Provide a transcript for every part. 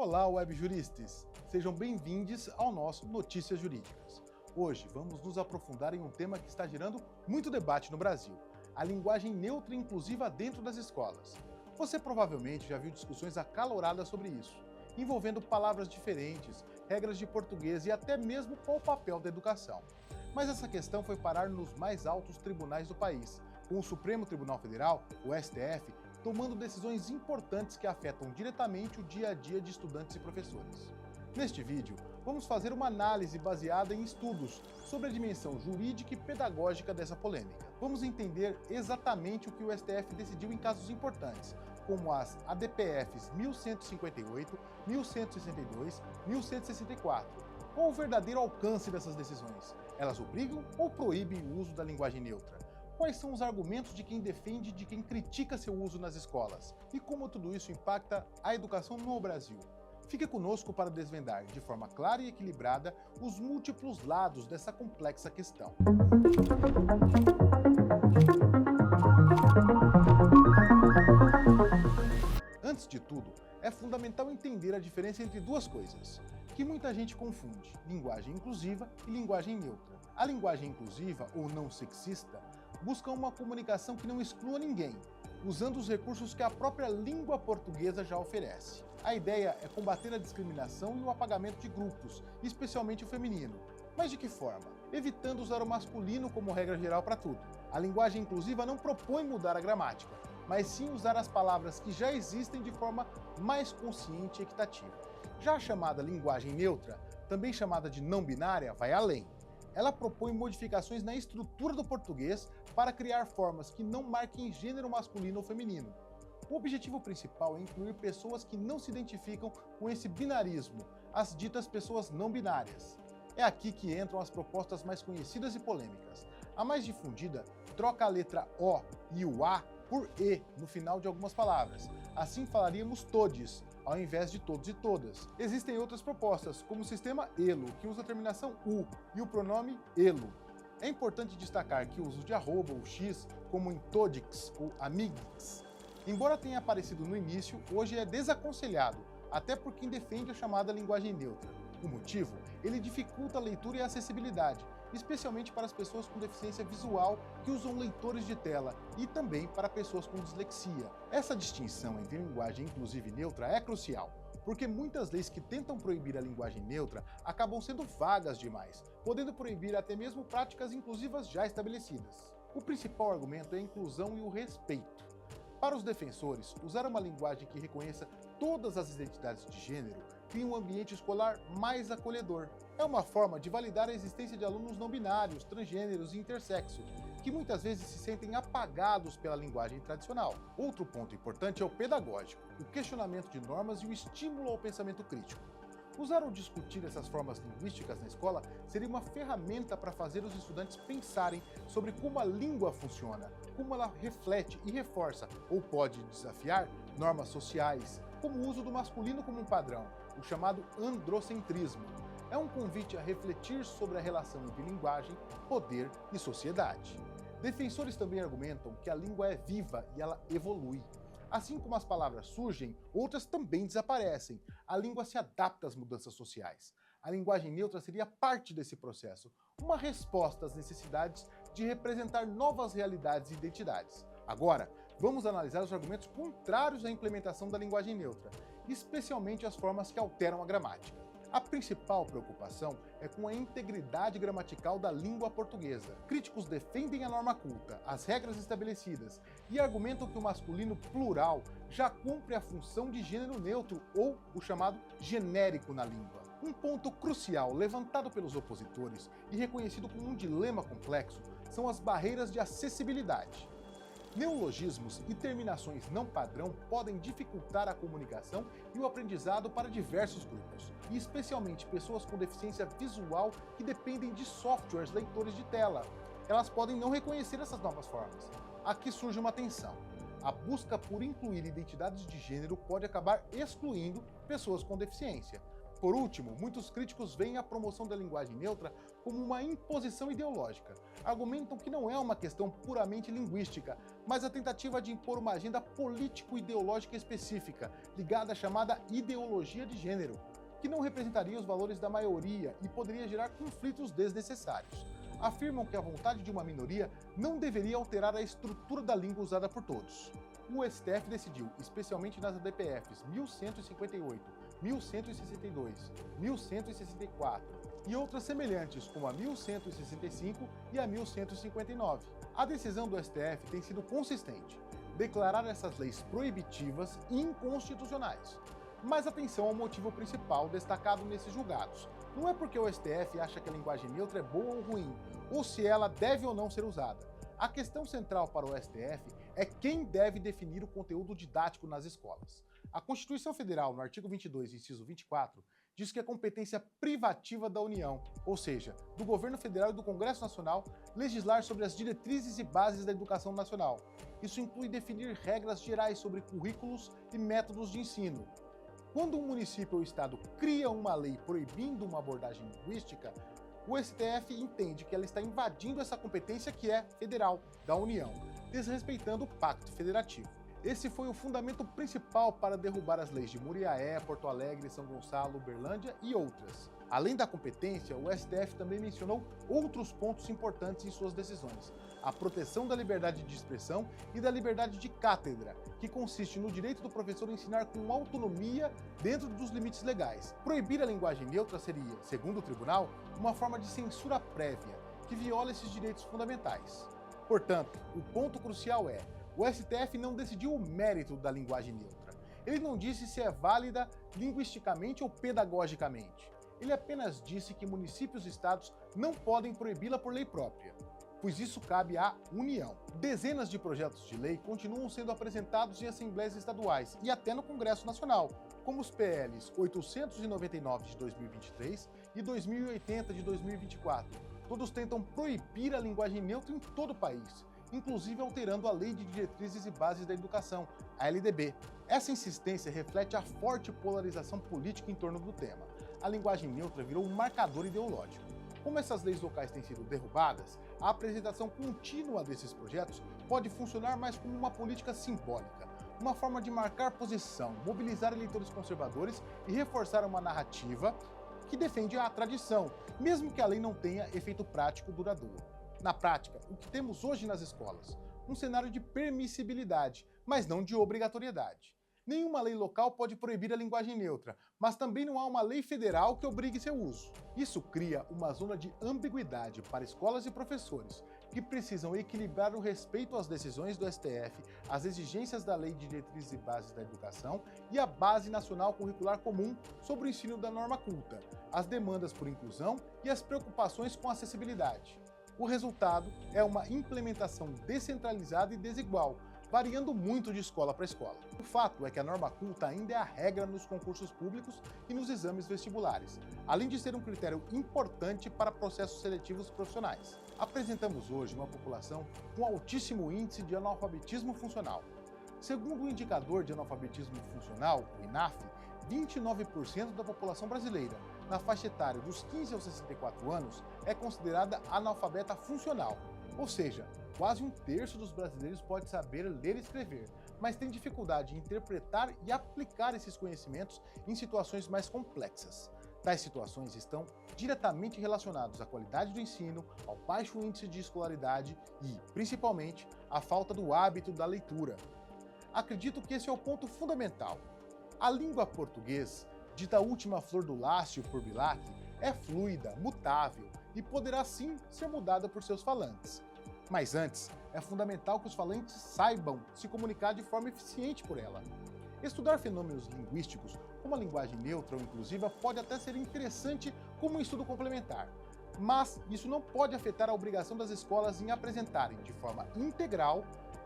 Olá, webjuristas! Sejam bem-vindos ao nosso Notícias Jurídicas. Hoje vamos nos aprofundar em um tema que está gerando muito debate no Brasil: a linguagem neutra e inclusiva dentro das escolas. Você provavelmente já viu discussões acaloradas sobre isso, envolvendo palavras diferentes, regras de português e até mesmo qual o papel da educação. Mas essa questão foi parar nos mais altos tribunais do país, com o Supremo Tribunal Federal, o STF, tomando decisões importantes que afetam diretamente o dia a dia de estudantes e professores. Neste vídeo, vamos fazer uma análise baseada em estudos sobre a dimensão jurídica e pedagógica dessa polêmica. Vamos entender exatamente o que o STF decidiu em casos importantes, como as ADPFs 1158, 1162, 1164. Qual o verdadeiro alcance dessas decisões? Elas obrigam ou proíbem o uso da linguagem neutra? Quais são os argumentos de quem defende e de quem critica seu uso nas escolas? E como tudo isso impacta a educação no Brasil? Fique conosco para desvendar, de forma clara e equilibrada, os múltiplos lados dessa complexa questão. Antes de tudo, é fundamental entender a diferença entre duas coisas, que muita gente confunde: linguagem inclusiva e linguagem neutra. A linguagem inclusiva, ou não sexista, busca uma comunicação que não exclua ninguém, usando os recursos que a própria língua portuguesa já oferece. A ideia é combater a discriminação e o apagamento de grupos, especialmente o feminino. Mas de que forma? Evitando usar o masculino como regra geral para tudo. A linguagem inclusiva não propõe mudar a gramática, mas sim usar as palavras que já existem de forma mais consciente e equitativa. Já a chamada linguagem neutra, também chamada de não binária, vai além. Ela propõe modificações na estrutura do português para criar formas que não marquem gênero masculino ou feminino. O objetivo principal é incluir pessoas que não se identificam com esse binarismo, as ditas pessoas não binárias. É aqui que entram as propostas mais conhecidas e polêmicas. A mais difundida troca a letra O e o A por E no final de algumas palavras. Assim falaríamos todes, ao invés de todos e todas. Existem outras propostas, como o sistema ELO, que usa a terminação U e o pronome ELO. É importante destacar que o uso de arroba ou x, como em todix ou amigix, embora tenha aparecido no início, hoje é desaconselhado, até por quem defende a chamada linguagem neutra. O motivo? Ele dificulta a leitura e a acessibilidade, especialmente para as pessoas com deficiência visual que usam leitores de tela e também para pessoas com dislexia. Essa distinção entre linguagem inclusiva e neutra é crucial, porque muitas leis que tentam proibir a linguagem neutra acabam sendo vagas demais, podendo proibir até mesmo práticas inclusivas já estabelecidas. O principal argumento é a inclusão e o respeito. Para os defensores, usar uma linguagem que reconheça todas as identidades de gênero cria um ambiente escolar mais acolhedor. É uma forma de validar a existência de alunos não binários, transgêneros e intersexo, que muitas vezes se sentem apagados pela linguagem tradicional. Outro ponto importante é o pedagógico, o questionamento de normas e o estímulo ao pensamento crítico. Usar ou discutir essas formas linguísticas na escola seria uma ferramenta para fazer os estudantes pensarem sobre como a língua funciona, como ela reflete e reforça, ou pode desafiar, normas sociais, como o uso do masculino como um padrão, o chamado androcentrismo. É um convite a refletir sobre a relação entre linguagem, poder e sociedade. Defensores também argumentam que a língua é viva e ela evolui. Assim como as palavras surgem, outras também desaparecem. A língua se adapta às mudanças sociais. A linguagem neutra seria parte desse processo, uma resposta às necessidades de representar novas realidades e identidades. Agora, vamos analisar os argumentos contrários à implementação da linguagem neutra, especialmente as formas que alteram a gramática. A principal preocupação é com a integridade gramatical da língua portuguesa. Críticos defendem a norma culta, as regras estabelecidas e argumentam que o masculino plural já cumpre a função de gênero neutro ou o chamado genérico na língua. Um ponto crucial levantado pelos opositores e reconhecido como um dilema complexo são as barreiras de acessibilidade. Neologismos e terminações não padrão podem dificultar a comunicação e o aprendizado para diversos grupos, e especialmente pessoas com deficiência visual que dependem de softwares leitores de tela. Elas podem não reconhecer essas novas formas. Aqui surge uma tensão. A busca por incluir identidades de gênero pode acabar excluindo pessoas com deficiência. Por último, muitos críticos veem a promoção da linguagem neutra como uma imposição ideológica. Argumentam que não é uma questão puramente linguística, mas a tentativa de impor uma agenda político-ideológica específica, ligada à chamada ideologia de gênero, que não representaria os valores da maioria e poderia gerar conflitos desnecessários. Afirmam que a vontade de uma minoria não deveria alterar a estrutura da língua usada por todos. O STF decidiu, especialmente nas ADPFs 1158, 1162, 1164 e outras semelhantes, como a 1165 e a 1159. A decisão do STF tem sido consistente, declarar essas leis proibitivas e inconstitucionais. Mas atenção ao motivo principal destacado nesses julgados. Não é porque o STF acha que a linguagem neutra é boa ou ruim, ou se ela deve ou não ser usada. A questão central para o STF é quem deve definir o conteúdo didático nas escolas. A Constituição Federal, no artigo 22, inciso 24, diz que é competência privativa da União, ou seja, do Governo Federal e do Congresso Nacional, legislar sobre as diretrizes e bases da educação nacional. Isso inclui definir regras gerais sobre currículos e métodos de ensino. Quando um município ou estado cria uma lei proibindo uma abordagem linguística, o STF entende que ela está invadindo essa competência que é federal, da União, desrespeitando o Pacto Federativo. Esse foi o fundamento principal para derrubar as leis de Muriaé, Porto Alegre, São Gonçalo, Uberlândia e outras. Além da competência, o STF também mencionou outros pontos importantes em suas decisões. A proteção da liberdade de expressão e da liberdade de cátedra, que consiste no direito do professor ensinar com autonomia dentro dos limites legais. Proibir a linguagem neutra seria, segundo o tribunal, uma forma de censura prévia, que viola esses direitos fundamentais. Portanto, o ponto crucial é: o STF não decidiu o mérito da linguagem neutra. Ele não disse se é válida linguisticamente ou pedagogicamente. Ele apenas disse que municípios e estados não podem proibi-la por lei própria, pois isso cabe à União. Dezenas de projetos de lei continuam sendo apresentados em assembleias estaduais e até no Congresso Nacional, como os PLs 899 de 2023 e 2080 de 2024. Todos tentam proibir a linguagem neutra em todo o país, inclusive alterando a Lei de Diretrizes e Bases da Educação, a LDB. Essa insistência reflete a forte polarização política em torno do tema. A linguagem neutra virou um marcador ideológico. Como essas leis locais têm sido derrubadas, a apresentação contínua desses projetos pode funcionar mais como uma política simbólica, uma forma de marcar posição, mobilizar eleitores conservadores e reforçar uma narrativa que defende a tradição, mesmo que a lei não tenha efeito prático duradouro. Na prática, o que temos hoje nas escolas? Um cenário de permissibilidade, mas não de obrigatoriedade. Nenhuma lei local pode proibir a linguagem neutra, mas também não há uma lei federal que obrigue seu uso. Isso cria uma zona de ambiguidade para escolas e professores, que precisam equilibrar o respeito às decisões do STF, às exigências da Lei de Diretrizes e Bases da Educação e à Base Nacional Curricular Comum sobre o ensino da norma culta, as demandas por inclusão e as preocupações com acessibilidade. O resultado é uma implementação descentralizada e desigual, variando muito de escola para escola. O fato é que a norma culta ainda é a regra nos concursos públicos e nos exames vestibulares, além de ser um critério importante para processos seletivos profissionais. Apresentamos hoje uma população com altíssimo índice de analfabetismo funcional. Segundo o indicador de analfabetismo funcional, o INAF, 29% da população brasileira, na faixa etária dos 15 aos 64 anos, é considerada analfabeta funcional, ou seja, quase 1/3 dos brasileiros pode saber ler e escrever, mas tem dificuldade em interpretar e aplicar esses conhecimentos em situações mais complexas. Tais situações estão diretamente relacionadas à qualidade do ensino, ao baixo índice de escolaridade e, principalmente, à falta do hábito da leitura. Acredito que esse é o ponto fundamental. A língua portuguesa, dita última flor do Lácio por Bilac, é fluida, mutável e poderá sim ser mudada por seus falantes. Mas antes, é fundamental que os falantes saibam se comunicar de forma eficiente por ela. Estudar fenômenos linguísticos, como a linguagem neutra ou inclusiva, pode até ser interessante como um estudo complementar, mas isso não pode afetar a obrigação das escolas em apresentarem, de forma integral,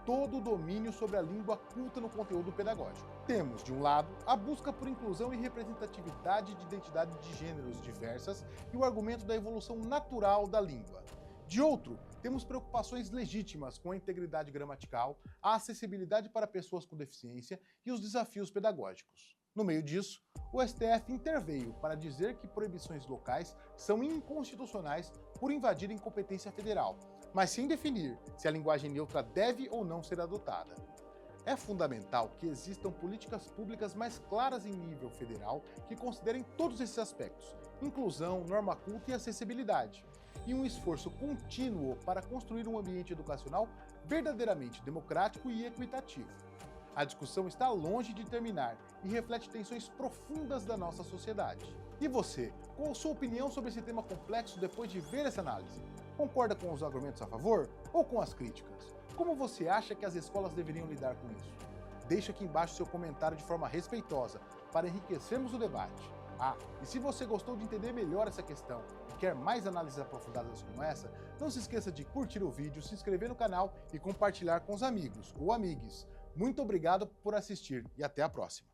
todo o domínio sobre a língua culta no conteúdo pedagógico. Temos, de um lado, a busca por inclusão e representatividade de identidades de gêneros diversas e o argumento da evolução natural da língua. De outro, temos preocupações legítimas com a integridade gramatical, a acessibilidade para pessoas com deficiência e os desafios pedagógicos. No meio disso, o STF interveio para dizer que proibições locais são inconstitucionais por invadirem competência federal, mas sem definir se a linguagem neutra deve ou não ser adotada. É fundamental que existam políticas públicas mais claras em nível federal que considerem todos esses aspectos: inclusão, norma culta e acessibilidade, e um esforço contínuo para construir um ambiente educacional verdadeiramente democrático e equitativo. A discussão está longe de terminar e reflete tensões profundas da nossa sociedade. E você, qual a sua opinião sobre esse tema complexo depois de ver essa análise? Concorda com os argumentos a favor ou com as críticas? Como você acha que as escolas deveriam lidar com isso? Deixe aqui embaixo seu comentário de forma respeitosa para enriquecermos o debate. E se você gostou de entender melhor essa questão e quer mais análises aprofundadas como essa, não se esqueça de curtir o vídeo, se inscrever no canal e compartilhar com os amigos ou amigues. Muito obrigado por assistir e até a próxima.